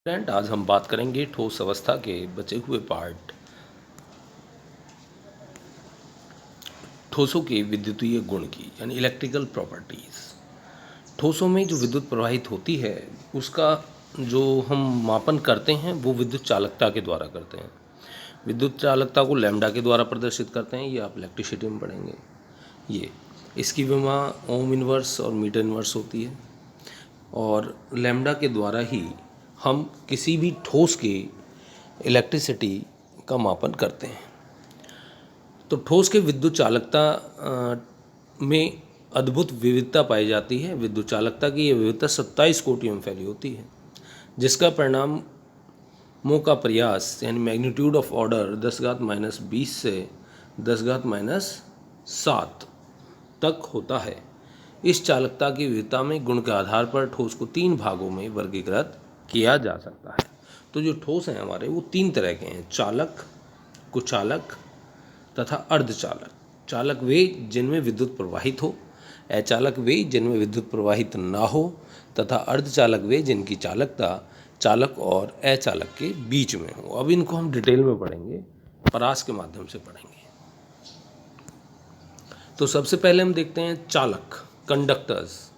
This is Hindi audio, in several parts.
फ्रेंड, आज हम बात करेंगे ठोस अवस्था के बचे हुए पार्ट, ठोसों के विद्युतीय गुण की, यानी इलेक्ट्रिकल प्रॉपर्टीज़। ठोसों में जो विद्युत प्रवाहित होती है उसका जो हम मापन करते हैं वो विद्युत चालकता के द्वारा करते हैं। विद्युत चालकता को लैम्डा के द्वारा प्रदर्शित करते हैं, ये आप इलेक्ट्रिसिटी में पढ़ेंगे। ये इसकी विमा ओम इनवर्स और मीटर इनवर्स होती है, और लैम्डा के द्वारा ही हम किसी भी ठोस के इलेक्ट्रिसिटी का मापन करते हैं। तो ठोस के विद्युत चालकता में अद्भुत विविधता पाई जाती है। विद्युत चालकता की यह विविधता 27 कोटियों में फैली होती है, जिसका परिणामों का प्रयास यानी मैग्नीट्यूड ऑफ ऑर्डर 10⁻⁻20 से 10⁻⁷ तक होता है। इस चालकता की विविधता में गुण के आधार पर ठोस को 3 भागों में वर्गीकृत किया जा सकता है। तो जो ठोस हैं हमारे वो 3 तरह के हैं: चालक, कुचालक तथा अर्धचालक। चालक वे जिनमें विद्युत प्रवाहित हो, अचालक वे जिनमें विद्युत प्रवाहित ना हो, तथा अर्धचालक वे जिनकी चालकता चालक और अचालक के बीच में हो। अब इनको हम डिटेल में पढ़ेंगे, परास के माध्यम से पढ़ेंगे। तो सबसे पहले हम देखते हैं चालक, कंडक्टर्स।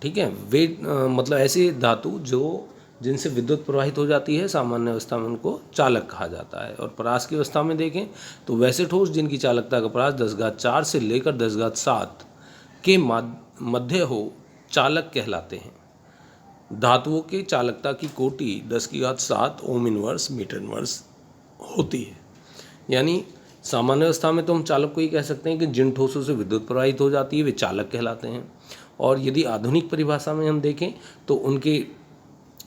ठीक है, वे मतलब ऐसे धातु जो जिनसे विद्युत प्रवाहित हो जाती है, सामान्य अवस्था में उनको चालक कहा जाता है। और परास की अवस्था में देखें तो वैसे ठोस जिनकी चालकता का परास 10⁻⁴ से लेकर 10⁻⁷ के मध्य हो, चालक कहलाते हैं। धातुओं के चालकता की कोटि 10⁻⁷ ओम इनवर्स मीटर इनवर्स होती है। यानी सामान्य अवस्था में तो हम चालक को ही कह सकते हैं कि जिन ठोसों से विद्युत प्रवाहित हो जाती है वे चालक कहलाते हैं। और यदि आधुनिक परिभाषा में हम देखें तो उनके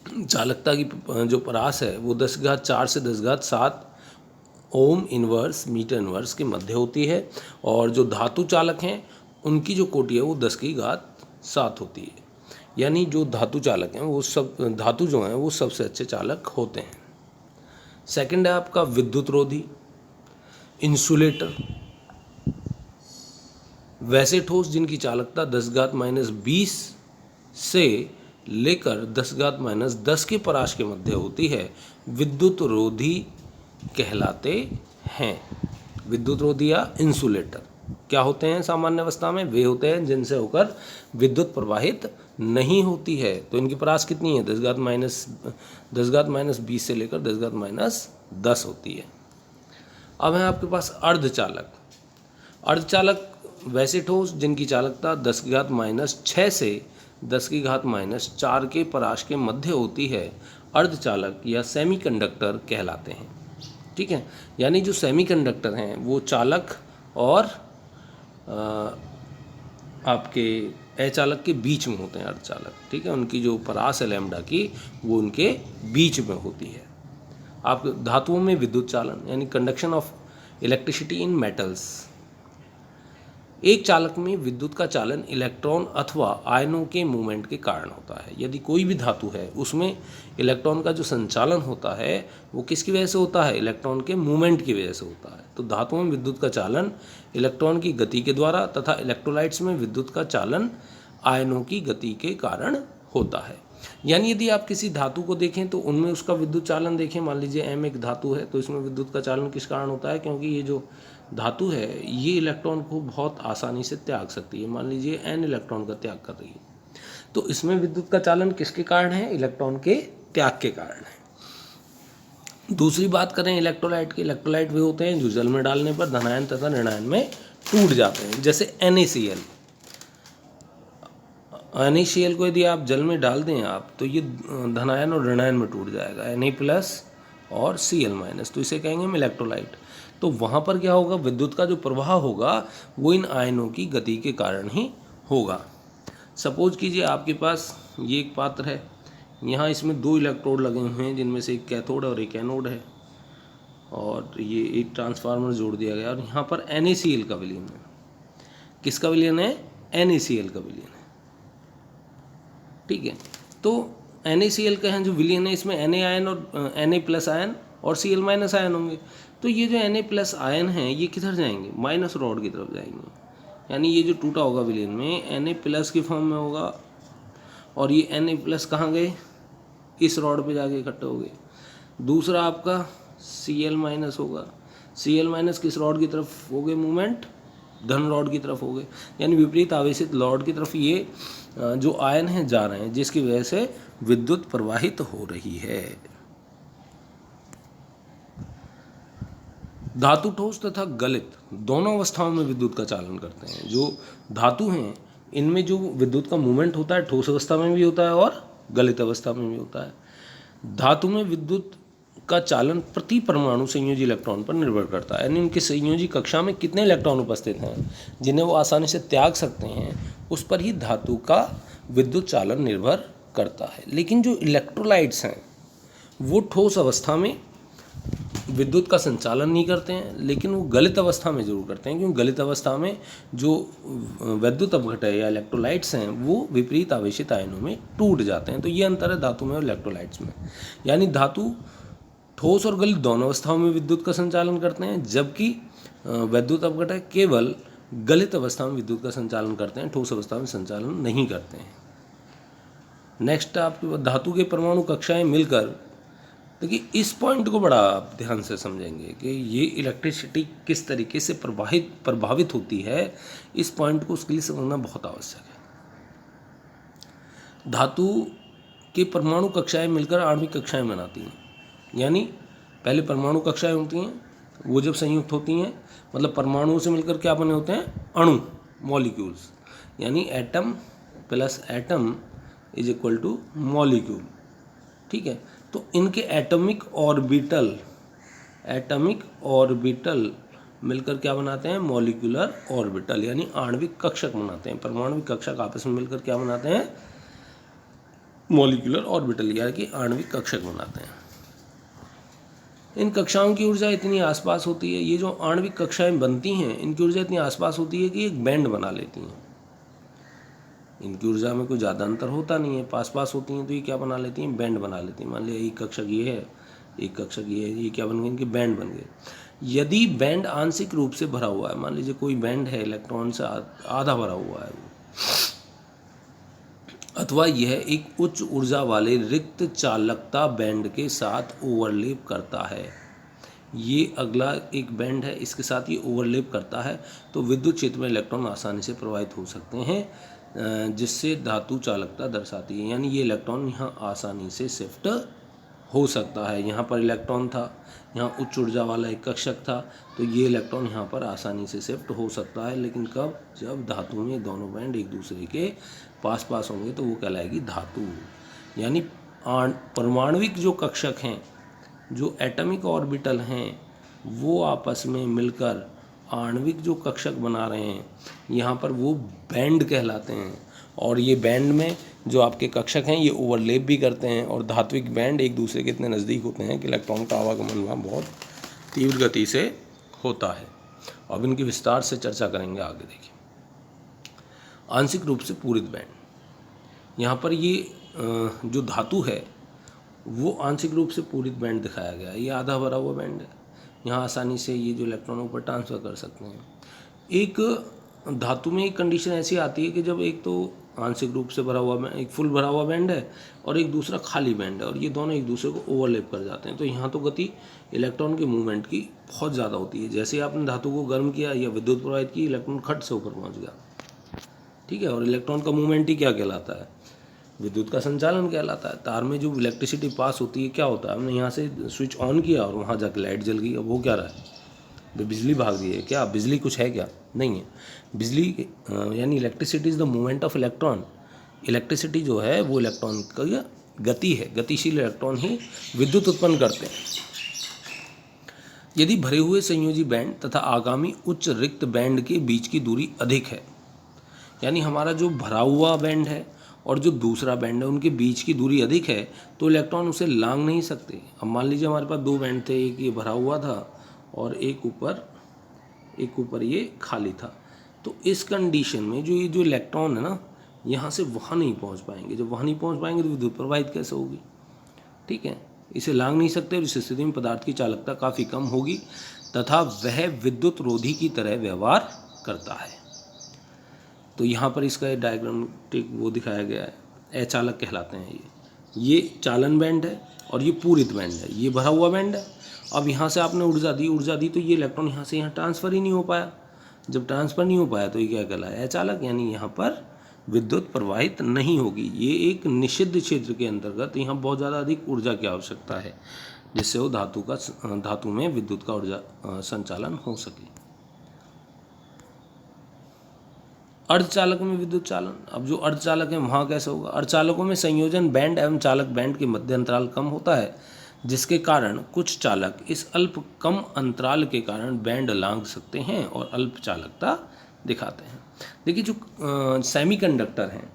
चालकता की जो परास है वो 10⁻⁴ से 10⁻⁷ ओम इनवर्स मीटर इनवर्स के मध्य होती है। और जो धातु चालक हैं उनकी जो कोटि है वो 10⁻⁷ होती है। यानी जो धातु चालक हैं वो सब धातु जो हैं वो सबसे अच्छे चालक होते हैं। सेकंड है आपका विद्युत रोधी, इंसुलेटर। वैसे ठोस जिनकी चालकता 10⁻⁻20 से लेकर 10⁻⁻10 के परास के मध्य होती है, विद्युत रोधी कहलाते हैं। विद्युत रोधी या इंसुलेटर क्या होते हैं? सामान्य अवस्था में वे होते हैं जिनसे होकर विद्युत प्रवाहित नहीं होती है। तो इनकी परास कितनी है? 10⁻⁻20 से लेकर 10⁻⁻10 होती है। अब है आपके पास अर्धचालक। अर्धचालक वैसे ठोस जिनकी चालकता 10⁻⁻6 से 10⁻⁻4 के परास के मध्य होती है, अर्धचालक या सेमीकंडक्टर कहलाते हैं। ठीक है, यानी जो सेमीकंडक्टर हैं वो चालक और आपके अचालक के बीच में होते हैं अर्धचालक। ठीक है, उनकी जो परास है लैम्डा की वो उनके बीच में होती है। आप धातुओं में विद्युत चालन यानी conduction of electricity in metals. एक चालक में विद्युत का चालन इलेक्ट्रॉन अथवा आयनों के मूवमेंट के कारण होता है। यदि कोई भी धातु है उसमें इलेक्ट्रॉन का जो संचालन होता है वो किसकी वजह से होता है? इलेक्ट्रॉन के मूवमेंट की वजह से होता है। तो धातुओं में विद्युत का चालन इलेक्ट्रॉन की गति के द्वारा तथा इलेक्ट्रोलाइट्स में विद्युत का चालन आयनों की गति के कारण होता है। यानी यदि आप किसी धातु को देखें तो उनमें उसका विद्युत चालन देखें। मान लीजिए M एक धातु है तो इसमें विद्युत का चालन किस कारण होता है? क्योंकि ये जो धातु है ये इलेक्ट्रॉन को बहुत आसानी से त्याग सकती है। मान लीजिए N इलेक्ट्रॉन का त्याग कर रही है, तो इसमें विद्युत का चालन किसके कारण है? इलेक्ट्रॉन के त्याग के कारण है। दूसरी बात करें इलेक्ट्रोलाइट की। इलेक्ट्रोलाइट वे होते हैं जो जल में डालने पर धनायन तथा ऋणायन में टूट जाते हैं। जैसे NaCl को यदि आप जल में डाल दें आप तो ये धनायन और ऋणायन में टूट जाएगा, Na+ और Cl-। तो इसे कहेंगे हम इलेक्ट्रोलाइट। तो वहाँ पर क्या होगा? विद्युत का जो प्रवाह होगा वो इन आयनों की गति के कारण ही होगा। सपोज कीजिए आपके पास ये एक पात्र है, यहाँ इसमें 2 इलेक्ट्रोड लगे हुए हैं जिनमें से एक कैथोड और एक एनोड है, और ये एक ट्रांसफार्मर जोड़ दिया गया और यहाँ पर NaCl का विलयन है। किसका विलयन है? NaCl का विलयन है। ठीक है, तो NaCl का है जो विलयन है इसमें Na आयन और Na+ आयन और Cl- आयन होंगे। तो ये जो Na+ आयन हैं ये किधर जाएंगे? माइनस रॉड की तरफ जाएंगे। यानी ये जो टूटा होगा विलयन में Na+ की फॉर्म में होगा, और ये Na+ कहाँ गए? इस रॉड पे जाके इकट्ठे हो गए। दूसरा आपका Cl- होगा, Cl- किस रॉड की तरफ हो गए मूवमेंट, धन रॉड की तरफ हो गए, यानी विपरीत आवेशित रॉड की तरफ ये जो आयन हैं जा रहे हैं, जिसकी वजह से विद्युत प्रवाहित हो रही है। धातु ठोस तथा गलित दोनों अवस्थाओं में विद्युत का चालन करते हैं। जो धातु हैं इनमें जो विद्युत का मूवमेंट होता है ठोस अवस्था में भी होता है और गलित अवस्था में भी होता है। धातु में विद्युत का चालन प्रति परमाणु संयोजी इलेक्ट्रॉन पर निर्भर करता है, यानी उनकी संयोजी कक्षा में कितने इलेक्ट्रॉन उपस्थित हैं जिन्हें वो आसानी से त्याग सकते हैं, उस पर ही धातु का विद्युत चालन निर्भर करता है। लेकिन जो इलेक्ट्रोलाइट्स हैं वो ठोस अवस्था में विद्युत का संचालन नहीं करते हैं, लेकिन वो गलित अवस्था में जरूर करते हैं, क्योंकि गलित अवस्था में जो विद्युत अपघटय या इलेक्ट्रोलाइट्स हैं वो विपरीत आवेशित आयनों में टूट जाते हैं। तो ये अंतर है धातु में और इलेक्ट्रोलाइट्स में, यानी धातु ठोस और गलित दोनों अवस्थाओं में विद्युत का संचालन करते हैं, जबकि विद्युत अपघटय केवल गलित अवस्था में विद्युत का संचालन करते हैं, ठोस अवस्था में संचालन नहीं करते हैं। नेक्स्ट आपके धातु के परमाणु कक्षाएं मिलकर, देखिए इस पॉइंट को बड़ा आप ध्यान से समझेंगे कि ये इलेक्ट्रिसिटी किस तरीके से प्रभावित होती है, इस पॉइंट को उसके लिए समझना बहुत आवश्यक है। धातु के परमाणु कक्षाएं मिलकर आणविक कक्षाएं बनाती हैं, यानी पहले परमाणु कक्षाएं होती हैं, वो जब संयुक्त होती हैं मतलब परमाणुओं से मिलकर क्या बने होते हैं, अणु, मॉलिक्यूल्स, यानी atom plus atom is equal two molecule. ठीक है, तो इनके एटॉमिक ऑर्बिटल मिलकर क्या बनाते हैं, मॉलिक्यूलर ऑर्बिटल, यानी आणविक कक्षक बनाते हैं। परमाणु कक्षक आपस में मिलकर क्या बनाते हैं, मॉलिक्यूलर ऑर्बिटल, यानी कि आणविक कक्षक बनाते हैं। इन कक्षाओं की ऊर्जा इतनी आसपास होती है, ये जो आणविक कक्षाएं बनती हैं इनकी ऊर्जा इतनी आसपास होती है कि एक बैंड बना लेती हैं। इनकी ऊर्जा में कोई ज़्यादा अंतर होता नहीं है, पास पास होती हैं, तो ये क्या बना लेती हैं, बैंड बना लेती हैं। मान लिया एक कक्षक ये है, एक कक्षक ये है, ये क्या बन गए, इनके बैंड बन गए। यदि बैंड आंशिक रूप से भरा हुआ है, मान लीजिए कोई बैंड है इलेक्ट्रॉन से आधा भरा हुआ है, अथवा यह एक उच्च ऊर्जा वाले रिक्त चालकता बैंड के साथ ओवरलैप करता है, ये अगला एक बैंड है इसके साथ ये ओवरलैप करता है, तो विद्युत क्षेत्र में इलेक्ट्रॉन आसानी से प्रवाहित हो सकते हैं, जिससे धातु चालकता दर्शाती है। यानी ये इलेक्ट्रॉन यहाँ आसानी से शिफ्ट हो सकता है। यहाँ पर इलेक्ट्रॉन था, यहाँ उच्च ऊर्जा वाला एक कक्षक था, तो ये इलेक्ट्रॉन यहाँ पर आसानी से शिफ्ट हो सकता है। लेकिन कब, जब धातु में दोनों बैंड एक दूसरे के पास पास होंगे तो वो कहलाएगी धातु। यानी परमाणुविक जो कक्षक हैं, जो एटॉमिक ऑर्बिटल हैं, वो आपस में मिलकर आणविक जो कक्षक बना रहे हैं, यहाँ पर वो बैंड कहलाते हैं। और ये बैंड में जो आपके कक्षक हैं ये ओवरलैप भी करते हैं, और धात्विक बैंड एक दूसरे के इतने नज़दीक होते हैं कि इलेक्ट्रॉन का आवागमन वहाँ बहुत तीव्र गति से होता है। अब इनकी विस्तार से चर्चा करेंगे आगे। देखिए आंशिक रूप से पूरित बैंड, यहाँ पर ये जो धातु है वो आंशिक रूप से पूरित बैंड दिखाया गया है। ये आधा भरा हुआ बैंड है, यहाँ आसानी से ये जो इलेक्ट्रॉन ऊपर ट्रांसफ़र कर सकते हैं। एक धातु में एक कंडीशन ऐसी आती है कि जब एक तो आंशिक रूप से भरा हुआ एक फुल भरा हुआ बैंड है और एक दूसरा खाली बैंड है, और ये दोनों एक दूसरे को ओवरलैप कर जाते हैं, तो यहाँ तो गति इलेक्ट्रॉन के मूवमेंट की बहुत ज़्यादा होती है। जैसे ही आपने धातु को गर्म किया या विद्युत प्रवाहित की, इलेक्ट्रॉन खट से ऊपर पहुँच गया। ठीक है, और इलेक्ट्रॉन का मूवमेंट ही क्या कहलाता है, विद्युत का संचालन कहलाता है। तार में जो इलेक्ट्रिसिटी पास होती है, क्या होता है, हमने यहाँ से स्विच ऑन किया और वहाँ जाकर लाइट जल गई, अब वो क्या रहा है, तो बिजली भाग रही है। क्या बिजली कुछ है, क्या नहीं है। बिजली यानी electricity is the movement of electron. Electricity जो है वो इलेक्ट्रॉन का गति है, गतिशील इलेक्ट्रॉन ही विद्युत उत्पन्न करते हैं। यदि भरे हुए संयोजी बैंड तथा आगामी उच्च रिक्त बैंड के बीच की दूरी अधिक है, यानी हमारा जो भरा हुआ बैंड है और जो दूसरा बैंड है उनके बीच की दूरी अधिक है, तो इलेक्ट्रॉन उसे लांघ नहीं सकते। अब मान लीजिए हमारे पास दो बैंड थे, एक ये भरा हुआ था और एक ऊपर ये खाली था, तो इस कंडीशन में जो ये जो इलेक्ट्रॉन है ना, यहाँ से वहाँ नहीं पहुँच पाएंगे। जब वहाँ नहीं पहुँच पाएंगे तो विद्युत प्रवाहित कैसे होगी। ठीक है, इसे लांघ नहीं सकते, और इस स्थिति में पदार्थ की चालकता काफ़ी कम होगी तथा वह विद्युत रोधी की तरह व्यवहार करता है। तो यहाँ पर इसका डायग्रामेटिक वो दिखाया गया है, अचालक कहलाते हैं ये। ये चालन बैंड है और ये पूरित बैंड है, ये भरा हुआ बैंड है। अब यहाँ से आपने ऊर्जा दी तो ये इलेक्ट्रॉन यहाँ से यहाँ ट्रांसफ़र ही नहीं हो पाया। जब ट्रांसफ़र नहीं हो पाया तो ये क्या कहलाया? अचालक, यानी यहाँ पर विद्युत प्रवाहित नहीं होगी। ये एक निषिद्ध क्षेत्र के अंतर्गत यहाँ बहुत ज़्यादा अधिक ऊर्जा की आवश्यकता है जिससे वो धातु में विद्युत का ऊर्जा संचालन हो सके। अर्धचालक में विद्युत चालन, अब जो अर्धचालक है वहाँ कैसे होगा? अर्धचालकों में संयोजन बैंड एवं चालक बैंड के मध्य अंतराल कम होता है, जिसके कारण कुछ चालक इस अल्प कम अंतराल के कारण बैंड लांघ सकते हैं और अल्प चालकता दिखाते हैं। देखिए जो सेमीकंडक्टर हैं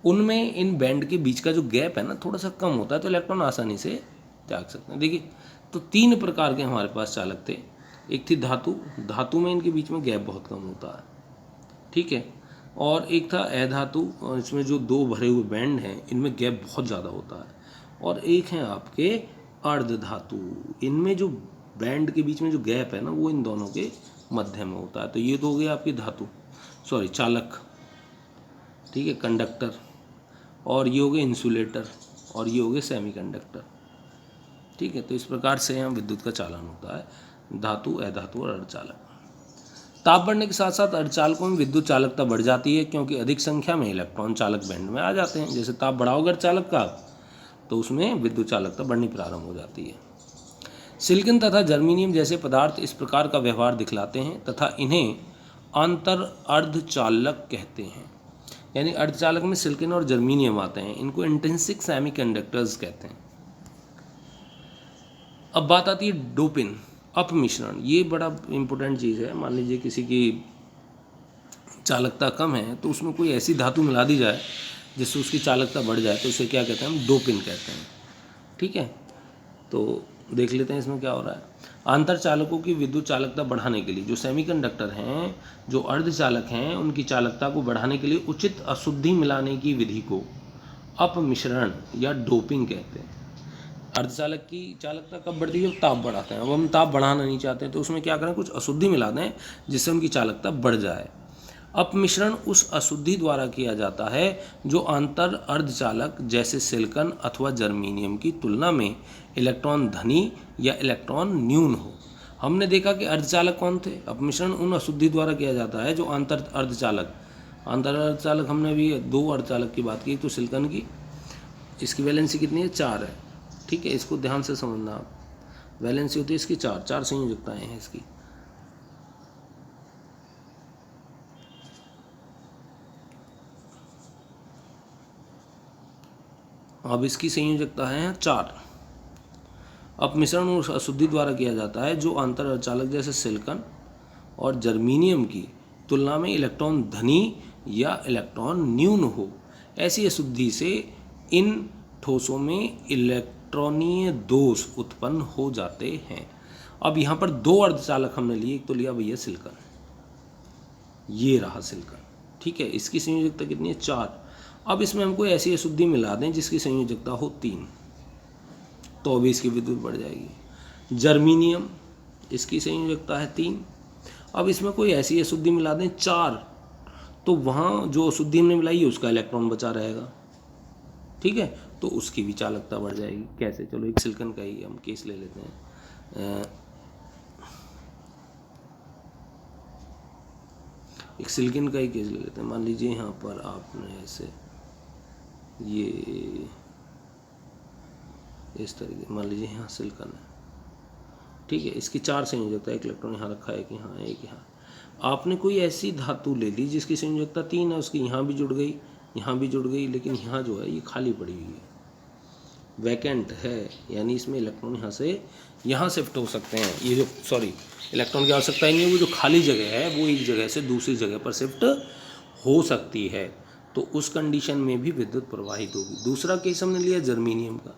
उनमें इन बैंड के बीच का जो गैप है ना थोड़ा सा कम होता है, तो इलेक्ट्रॉन आसानी से त्याग सकते हैं। देखिए तो 3 प्रकार के हमारे पास चालक थे। एक थी धातु में इनके बीच में गैप बहुत कम होता है, ठीक है। और एक था अधातु, इसमें जो 2 भरे हुए बैंड हैं इनमें गैप बहुत ज़्यादा होता है। और एक है आपके अर्धधातु, इनमें जो बैंड के बीच में जो गैप है ना वो इन दोनों के मध्य में होता है। तो ये तो हो गया आपकी चालक, ठीक है, कंडक्टर। और ये हो गए इंसुलेटर और ये हो गए सेमीकंडक्टर, ठीक है। तो इस प्रकार से यहाँ विद्युत का चालन होता है, धातु, अधातु और अर्धचालक। ताप बढ़ने के साथ साथ अर्धचालकों में विद्युत चालकता बढ़ जाती है क्योंकि अधिक संख्या में इलेक्ट्रॉन चालक बैंड में आ जाते हैं। जैसे ताप बढ़ाओगे अर्धचालक का तो उसमें विद्युत चालकता बढ़नी प्रारंभ हो जाती है। सिलिकॉन तथा जर्मेनियम जैसे पदार्थ इस प्रकार का व्यवहार दिखलाते हैं तथा इन्हें अंतर अर्धचालक कहते हैं। यानी अर्धचालक में सिलिकॉन और जर्मेनियम आते हैं, इनको इंट्रिंसिक सेमीकंडक्टर्स कहते हैं। अब बात आती है डोपिंग, अपमिश्रण। ये बड़ा इम्पोर्टेंट चीज़ है। मान लीजिए किसी की चालकता कम है तो उसमें कोई ऐसी धातु मिला दी जाए जिससे उसकी चालकता बढ़ जाए तो उसे क्या कहते हैं? हम डोपिंग कहते हैं, ठीक है। तो देख लेते हैं इसमें क्या हो रहा है। आंतर चालकों की विद्युत चालकता बढ़ाने के लिए जो सेमीकंडक्टर हैं, जो अर्धचालक हैं, उनकी चालकता को बढ़ाने के लिए उचित अशुद्धि मिलाने की विधि को अपमिश्रण या डोपिंग कहते हैं। अर्धचालक की चालकता कब बढ़ती है? जब ताप बढ़ाते हैं। अब हम ताप बढ़ाना नहीं चाहते तो उसमें क्या करें? कुछ अशुद्धि मिला दें जिससे उनकी चालकता बढ़ जाए। अपमिश्रण उस अशुद्धि द्वारा किया जाता है जो आंतर अर्धचालक जैसे सिलिकॉन अथवा जर्मेनियम की तुलना में इलेक्ट्रॉन धनी या इलेक्ट्रॉन न्यून हो। हमने देखा कि अर्धचालक कौन थे? अपमिश्रण उन अशुद्धि द्वारा किया जाता है जो आंतर अर्धचालक हमने भी 2 अर्धचालक की बात की। तो सिलिकॉन की इसकी वैलेंसी कितनी है? 4 है, ठीक है। इसको ध्यान से समझना आप। वैलेंसी होती है इसकी 4 संयोजकताएं हैं इसकी। अब इसकी संयोजकता है 4। अपमिश्रण उस अशुद्धि द्वारा किया जाता है जो अंतर अर्धचालक जैसे सिलिकॉन और जर्मेनियम की तुलना में इलेक्ट्रॉन धनी या इलेक्ट्रॉन न्यून हो। ऐसी अशुद्धि से इन ठोसों में इलेक्ट्रॉनीय दोष उत्पन्न हो जाते हैं। अब यहाँ पर 2 अर्धचालक हमने लिए, एक तो लिया भैया सिलिकॉन, ये रहा सिलिकॉन, ठीक है। इसकी संयोजकता कितनी है? 4। अब इसमें हमको ऐसी अशुद्धि मिला दें जिसकी संयोजकता हो 3, तो भी इसकी विद्युत बढ़ जाएगी। जर्मेनियम, इसकी संयोजकता है 3। अब इसमें कोई ऐसी अशुद्धि मिला दें 4, तो वहाँ जो अशुद्धि हमने मिलाई है उसका इलेक्ट्रॉन बचा रहेगा, ठीक है। तो उसकी भी चालकता बढ़ जाएगी। कैसे? चलो एक सिलिकॉन का ही हम केस ले लेते हैं। एक सिलिकॉन का ही केस ले लेते हैं। मान लीजिए यहाँ पर आपने ऐसे ये इस तरीके, मान लीजिए यहाँ सिलिकॉन है, ठीक है। इसकी 4 संयोजकता, एक इलेक्ट्रॉन यहाँ रखा है, एक यहाँ, एक यहाँ। आपने कोई ऐसी धातु ले ली जिसकी संयोजकता 3 है, उसकी यहाँ भी जुड़ गई, यहाँ भी जुड़ गई, लेकिन यहाँ जो है ये खाली पड़ी हुई है, वैकेंट है, यानी इसमें इलेक्ट्रॉन यहाँ से यहाँ शिफ्ट हो सकते हैं। ये जो इलेक्ट्रॉन की आवश्यकता ही नहीं है, वो जो खाली जगह है वो एक जगह से दूसरी जगह पर शिफ्ट हो सकती है, तो उस कंडीशन में भी विद्युत प्रवाहित होगी। दूसरा केस हमने लिया जर्मेनियम का।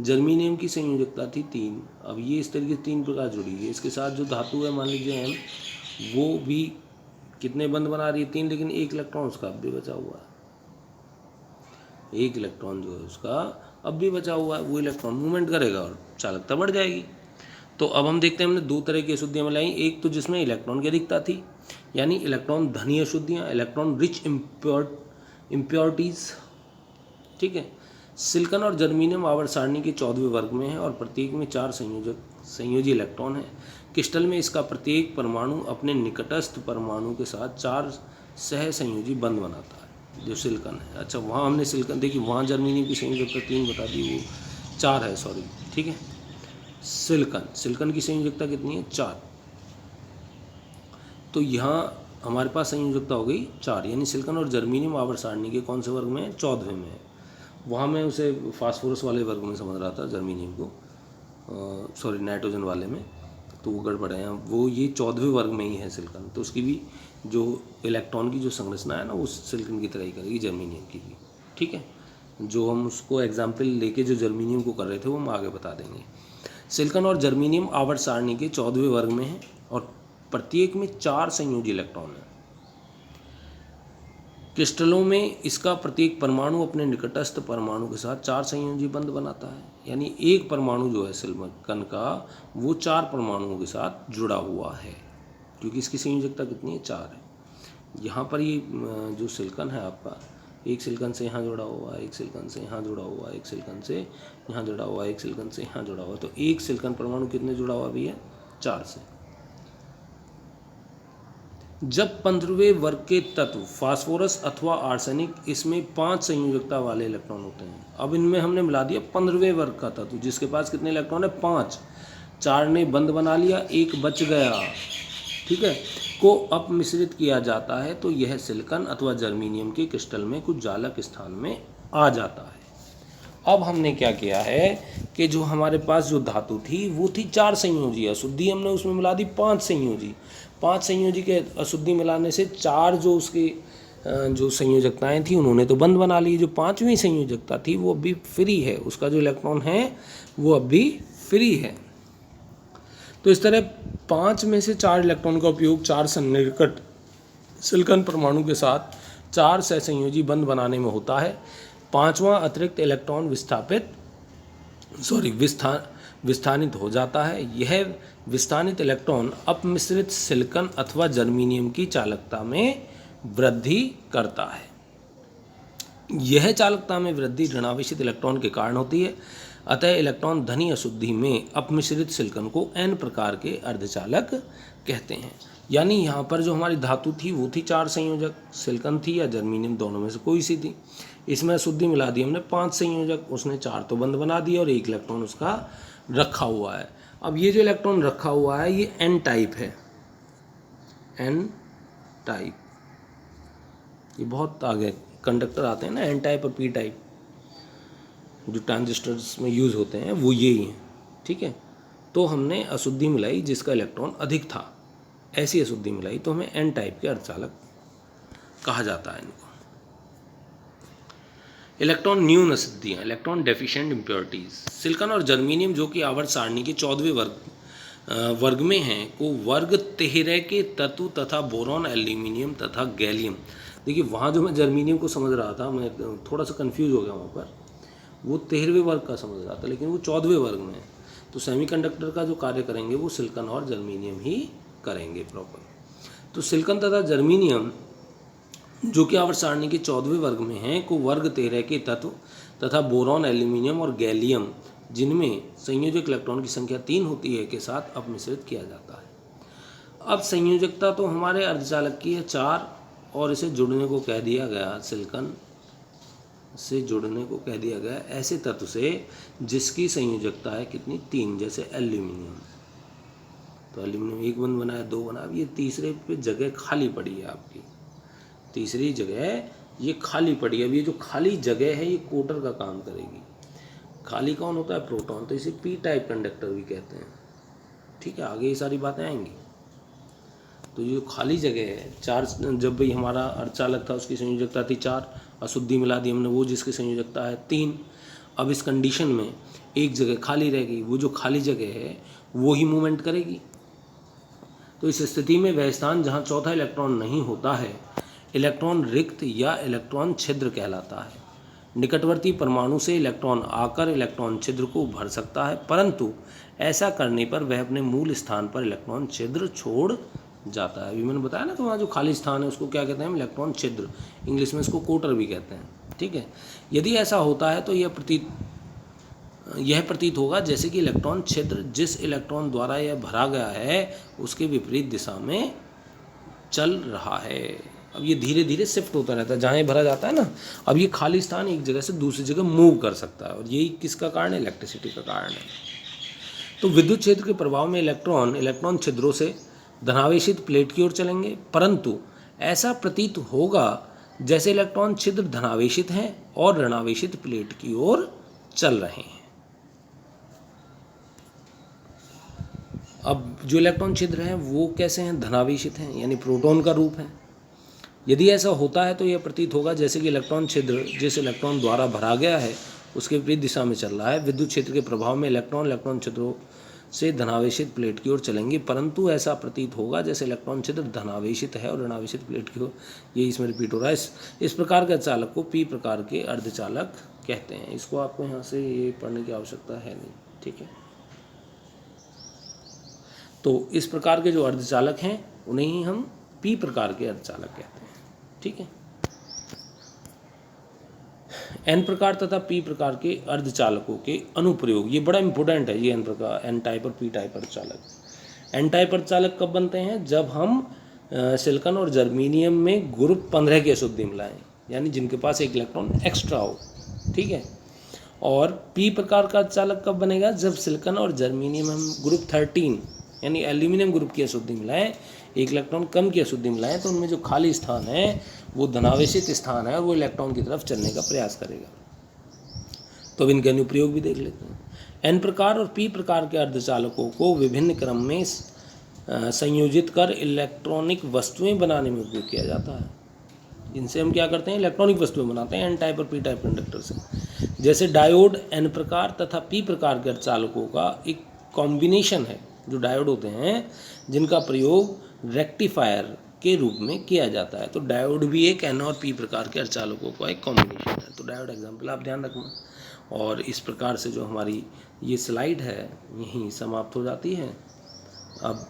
जर्मेनियम की संयोजकता थी 3। अब ये इस तरीके से 3 प्रकार जुड़ी है। इसके साथ जो धातु है मान लीजिए M, वो भी कितने बंद बना रही है? 3, लेकिन एक इलेक्ट्रॉन उसका अब भी बचा हुआ है। एक इलेक्ट्रॉन जो है उसका अब भी बचा हुआ है, वो इलेक्ट्रॉन मूवमेंट करेगा और चालकता बढ़ जाएगी। तो अब हम देखते हैं हमने 2 तरह की अशुद्धियाँ मिलाई। एक तो जिसमें इलेक्ट्रॉन की अधिकता थी, यानी इलेक्ट्रॉन धनी अशुद्धियाँ, इलेक्ट्रॉन रिच इम्प्योरिटीज़, ठीक है। सिलिकॉन और जर्मेनियम आवर्त सारणी के 14वें वर्ग में है और प्रत्येक में 4 संयोजी इलेक्ट्रॉन है। क्रिस्टल में इसका प्रत्येक परमाणु अपने निकटस्थ परमाणु के साथ 4 सह संयोजी बंध बनाता है, जो सिलिकॉन है। अच्छा, वहाँ हमने सिलिकॉन देखी, वहाँ जर्मेनियम की संयोजकता 3 बता दी, वो 4 है, सॉरी, ठीक है। सिलिकॉन की संयोजकता कितनी है? 4। तो यहाँ हमारे पास संयोजकता हो गई 4, यानी सिलिकॉन और जर्मेनियम आवर्त सारणी के कौन से वर्ग में है? 14वें में है। वहाँ मैं उसे फास्फोरस वाले वर्ग में समझ रहा था, जर्मेनियम को, सॉरी नाइट्रोजन वाले में, तो वो गड़बड़ है। वो ये 14वें वर्ग में ही है सिलिकॉन, तो उसकी भी जो इलेक्ट्रॉन की जो संरचना है ना, वो सिलिकॉन की तरह ही करेगी जर्मेनियम की भी, ठीक है। जो हम उसको एग्जाम्पल लेके जो जर्मेनियम को कर रहे थे वो हम आगे बता देंगे। सिलिकॉन और जर्मेनियम आवर्त सारणी के 14वें वर्ग में है और प्रत्येक में 4 संयोजी इलेक्ट्रॉन है। क्रिस्टलों में इसका प्रत्येक परमाणु अपने निकटस्थ परमाणु के साथ 4 संयोजी बंध बनाता है, यानी एक परमाणु जो है सिलिकॉन का, वो 4 परमाणुओं के साथ जुड़ा हुआ है, क्योंकि इसकी संयोजकता कितनी है? 4 है। यहाँ पर ये जो सिलिकॉन है आपका, एक सिलिकॉन से यहाँ जुड़ा हुआ है, एक सिलिकॉन से यहाँ जुड़ा हुआ है, एक सिलिकॉन से यहाँ जुड़ा हुआ है, एक सिलिकॉन से यहाँ जुड़ा हुआ है, तो एक सिलिकॉन परमाणु कितने जुड़ा हुआ भी है? 4 से। जब 15वें वर्ग के तत्व फास्फोरस अथवा आर्सेनिक, इसमें 5 संयोजकता वाले इलेक्ट्रॉन होते हैं। अब इनमें हमने मिला दिया 15वें वर्ग का तत्व, जिसके पास कितने इलेक्ट्रॉन है? 5। 4 ने बंध बना लिया, एक बच गया, ठीक है, को अपमिश्रित किया जाता है, तो यह सिलिकॉन अथवा जर्मेनियम के क्रिस्टल में कुछ जालक स्थान में आ जाता है। अब हमने क्या किया है कि जो हमारे पास जो धातु थी वो थी 4 संयोजी, अशुद्धि हमने उसमें मिला दी 5 संयोजी। 5 संयोजी के अशुद्धि मिलाने से 4 जो उसके जो संयोजकताएं थी उन्होंने तो बंद बना ली। जो 5वीं संयोजकता थी वो अभी फ्री है, उसका जो इलेक्ट्रॉन है वो अभी फ्री है। तो इस तरह 5 में से 4 इलेक्ट्रॉन का उपयोग 4 सन्निकट सिलिकॉन परमाणु के साथ 4 सहसंयोजी बंध बनाने में होता है। 5वां अतिरिक्त इलेक्ट्रॉन विस्थानित हो जाता है। यह विस्थानित इलेक्ट्रॉन अपमिश्रित सिलिकॉन अथवा जर्मेनियम की चालकता में वृद्धि करता है। यह चालकता में वृद्धि ऋणावेशित इलेक्ट्रॉन के कारण होती है। अतः इलेक्ट्रॉन धनी अशुद्धि में अपमिश्रित सिलिकॉन को n प्रकार के अर्धचालक कहते हैं। यानी यहाँ पर जो हमारी धातु थी वो थी 4 संयोजक, सिलिकॉन थी या जर्मेनियम, दोनों में से कोई सी थी। इसमें अशुद्धि मिला दी हमने 5 संयोजक, उसने 4 तो बंद बना दिया और 1 इलेक्ट्रॉन उसका रखा हुआ है। अब ये जो इलेक्ट्रॉन रखा हुआ है ये n टाइप है, n टाइप। ये बहुत आगे कंडक्टर आते हैं ना, n टाइप और p टाइप, जो ट्रांजिस्टर्स में यूज़ होते हैं वो ये ही हैं, ठीक है। तो हमने अशुद्धि मिलाई जिसका इलेक्ट्रॉन अधिक था, ऐसी अशुद्धि मिलाई तो हमें n टाइप के अर्धचालक कहा जाता है इनको। इलेक्ट्रॉन न्यून अशुद्धियाँ, इलेक्ट्रॉन डेफिशिएंट इम्प्योरिटीज़। सिलिकॉन और जर्मेनियम जो कि आवर्त सारणी के 14वें वर्ग में हैं को वर्ग 13 के तत्व तथा बोरॉन, एल्यूमिनियम तथा गैलियम। देखिए वहाँ जो मैं जर्मेनियम को समझ रहा था, मैं थोड़ा सा कंफ्यूज हो गया वहाँ पर, वो 13वें वर्ग का समझ रहा था लेकिन वो 14वें वर्ग में है। तो सेमीकंडक्टर का जो कार्य करेंगे वो सिलिकॉन और जर्मेनियम ही करेंगे प्रॉपर। तो सिलिकॉन तथा जर्मेनियम जो कि आवर्त सारणी के 14वें वर्ग में हैं को वर्ग 13 के तत्व तथा बोरॉन, एल्यूमिनियम और गैलियम, जिनमें संयोजक इलेक्ट्रॉन की संख्या 3 होती है, के साथ अपमिश्रित किया जाता है। अब संयोजकता तो हमारे अर्धचालक की है 4 और इसे जुड़ने को कह दिया गया, सिलिकॉन से जुड़ने को कह दिया गया ऐसे तत्व से जिसकी संयोजकता है कितनी? 3, जैसे एल्यूमिनियम। तो एल्यूमिनियम 1 बंध बनाया, 2 बना, अब ये तीसरे पे जगह खाली पड़ी है आपकी, तीसरी जगह ये खाली पड़ी है। अब ये जो खाली जगह है ये कोटर का काम करेगी। खाली कौन होता है? प्रोटॉन, तो इसे p टाइप कंडक्टर भी कहते हैं, ठीक है। आगे ये सारी बातें आएंगी। तो ये जो खाली जगह है, 4, जब भी हमारा अर्धचालक था उसकी संयोजकता थी 4, अशुद्धि मिला दी हमने, वो जिसकी संयोजकता है 3। अब इस कंडीशन में एक जगह खाली रह गई, वो जो खाली जगह है वो ही मूवमेंट करेगी। तो इस स्थिति में वह स्थान जहाँ चौथा इलेक्ट्रॉन नहीं होता है, इलेक्ट्रॉन रिक्त या इलेक्ट्रॉन छिद्र कहलाता है। निकटवर्ती परमाणु से इलेक्ट्रॉन आकर इलेक्ट्रॉन छिद्र को भर सकता है, परंतु ऐसा करने पर वह अपने मूल स्थान पर इलेक्ट्रॉन छिद्र छोड़ जाता है। अभी मैंने बताया ना कि वहाँ जो खाली स्थान है उसको क्या कहते हैं हम? इलेक्ट्रॉन छिद्र, इंग्लिश में इसको कोटर भी कहते हैं। ठीक है। यदि ऐसा होता है तो यह प्रतीत होगा जैसे कि इलेक्ट्रॉन छिद्र जिस इलेक्ट्रॉन द्वारा यह भरा गया है उसके विपरीत दिशा में चल रहा है। अब ये धीरे धीरे शिफ्ट होता रहता है, जहाँ ये भरा जाता है ना, अब ये खाली स्थान एक जगह से दूसरी जगह मूव कर सकता है, और यही किसका कारण है? इलेक्ट्रिसिटी का कारण है। तो विद्युत क्षेत्र के प्रभाव में इलेक्ट्रॉन छिद्रों से धनावेशित प्लेट की ओर चलेंगे, परंतु ऐसा प्रतीत होगा जैसे इलेक्ट्रॉन छिद्र धनावेशित हैं और ऋणावेशित प्लेट की ओर चल रहे हैं। अब जो इलेक्ट्रॉन छिद्र हैं वो कैसे हैं? धनावेशित हैं, यानी प्रोटॉन का रूप है। यदि ऐसा होता है तो यह प्रतीत होगा जैसे कि इलेक्ट्रॉन छिद्र जिस इलेक्ट्रॉन द्वारा भरा गया है उसके विपरीत दिशा में चल रहा है। विद्युत क्षेत्र के प्रभाव में इलेक्ट्रॉन छिद्रों से धनावेशित प्लेट की ओर चलेंगे, परंतु ऐसा प्रतीत होगा जैसे इलेक्ट्रॉन छिद्र धनावेशित है और ऋणावेशित प्लेट की ओर। ये इसमें रिपीट हो रहा है। इस प्रकार के अर्धचालक को पी प्रकार के अर्धचालक कहते हैं। इसको आपको यहाँ से ये पढ़ने की आवश्यकता है नहीं, ठीक है। तो इस प्रकार के जो अर्धचालक हैं उन्हें ही हम पी प्रकार के अर्धचालक कहते हैं, ठीक है। एन प्रकार तथा पी प्रकार के अर्धचालकों के अनुप्रयोग, ये बड़ा इंपॉर्टेंट है, ये एन प्रकार, एन टाइप और पी टाइप अर्धचालक। एन टाइप अर्धचालक कब बनते हैं? जब हम सिलिकॉन और जर्मेनियम में ग्रुप 15 की अशुद्धि मिलाएं, यानी जिनके पास एक इलेक्ट्रॉन एक्स्ट्रा हो, ठीक है। और पी प्रकार का अर्धचालक कब बनेगा? जब सिलिकॉन और जर्मेनियम हम ग्रुप 13 यानी एल्यूमिनियम ग्रुप की अशुद्धि मिलाएं, एक इलेक्ट्रॉन कम की अशुद्धि मिलाएं, तो उनमें जो खाली स्थान है वो धनावेशित स्थान है और वो इलेक्ट्रॉन की तरफ चलने का प्रयास करेगा। तो अब इनके अनुप्रयोग भी देख लेते हैं। एन प्रकार और पी प्रकार के अर्धचालकों को विभिन्न क्रम में संयोजित कर इलेक्ट्रॉनिक वस्तुएं बनाने में उपयोग किया जाता है। इनसे हम क्या करते हैं? इलेक्ट्रॉनिक वस्तुएं बनाते हैं एन टाइप और पी टाइप कंडक्टर से। जैसे डायोड एन प्रकार तथा पी प्रकार के अर्धचालकों का एक कॉम्बिनेशन है, जो डायोड होते हैं जिनका प्रयोग रेक्टिफायर के रूप में किया जाता है। तो डायोड भी एक एन और पी प्रकार के अर्धचालकों का एक कॉम्बिनेशन है। तो डायोड एग्जाम्पल आप ध्यान रखना। और इस प्रकार से जो हमारी ये स्लाइड है यहीं समाप्त हो जाती है। अब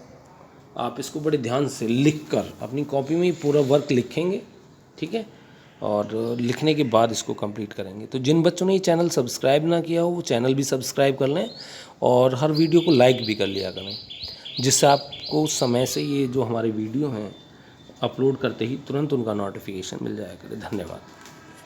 आप इसको बड़े ध्यान से लिख कर अपनी कॉपी में ही पूरा वर्क लिखेंगे, ठीक है, और लिखने के बाद इसको कंप्लीट करेंगे। तो जिन बच्चों ने ये चैनल सब्सक्राइब ना किया हो वो चैनल भी सब्सक्राइब कर लें और हर वीडियो को लाइक भी कर लिया करें, जिससे आपको समय से ये जो हमारे वीडियो हैं अपलोड करते ही तुरंत उनका नोटिफिकेशन मिल जाया करे। धन्यवाद।